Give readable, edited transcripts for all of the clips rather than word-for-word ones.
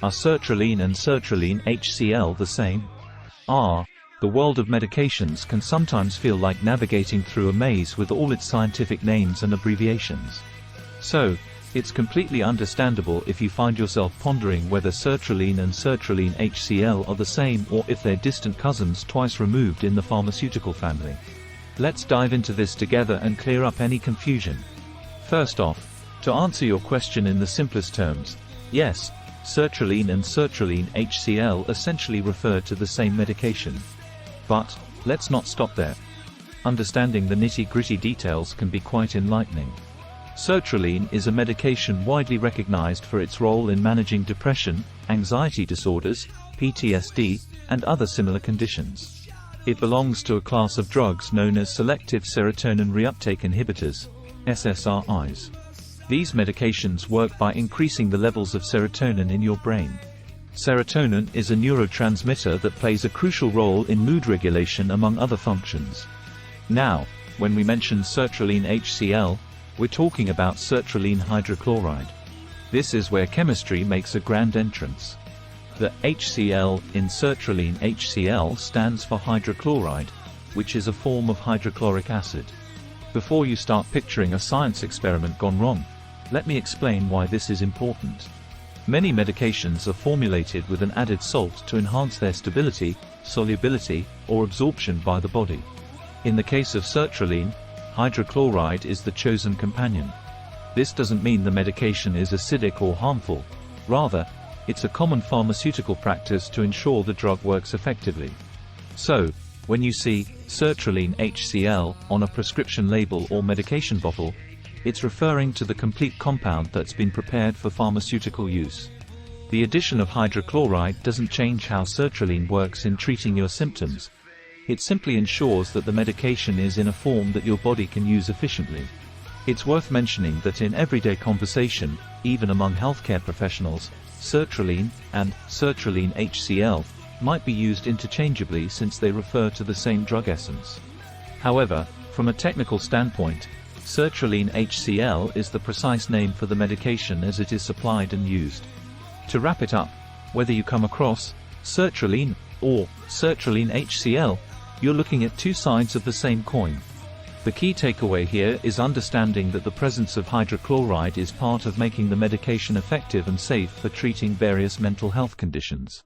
Are sertraline and sertraline HCl the same? The world of medications can sometimes feel like navigating through a maze with all its scientific names and abbreviations. So, it's completely understandable if you find yourself pondering whether sertraline and sertraline HCl are the same or if they're distant cousins twice removed in the pharmaceutical family. Let's dive into this together and clear up any confusion. First off, to answer your question in the simplest terms, yes, sertraline and sertraline HCl essentially refer to the same medication. But, let's not stop there. Understanding the nitty-gritty details can be quite enlightening. Sertraline is a medication widely recognized for its role in managing depression, anxiety disorders, PTSD, and other similar conditions. It belongs to a class of drugs known as selective serotonin reuptake inhibitors, SSRIs. These medications work by increasing the levels of serotonin in your brain. Serotonin is a neurotransmitter that plays a crucial role in mood regulation among other functions. Now, when we mention sertraline HCl, we're talking about sertraline hydrochloride. This is where chemistry makes a grand entrance. The HCl in sertraline HCl stands for hydrochloride, which is a form of hydrochloric acid. Before you start picturing a science experiment gone wrong, let me explain why this is important. Many medications are formulated with an added salt to enhance their stability, solubility, or absorption by the body. In the case of sertraline, hydrochloride is the chosen companion. This doesn't mean the medication is acidic or harmful. Rather, it's a common pharmaceutical practice to ensure the drug works effectively. So, when you see sertraline HCl on a prescription label or medication bottle, it's referring to the complete compound that's been prepared for pharmaceutical use. The addition of hydrochloride doesn't change how sertraline works in treating your symptoms. It simply ensures that the medication is in a form that your body can use efficiently. It's worth mentioning that in everyday conversation, even among healthcare professionals, sertraline and sertraline HCl might be used interchangeably since they refer to the same drug essence. However, from a technical standpoint, sertraline HCl is the precise name for the medication as it is supplied and used. To wrap it up, whether you come across sertraline or sertraline HCl, you're looking at two sides of the same coin. The key takeaway here is understanding that the presence of hydrochloride is part of making the medication effective and safe for treating various mental health conditions.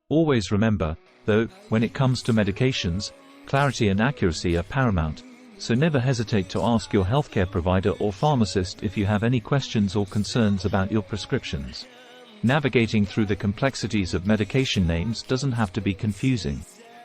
Always remember, though, when it comes to medications, clarity and accuracy are paramount. So never hesitate to ask your healthcare provider or pharmacist if you have any questions or concerns about your prescriptions. Navigating through the complexities of medication names doesn't have to be confusing.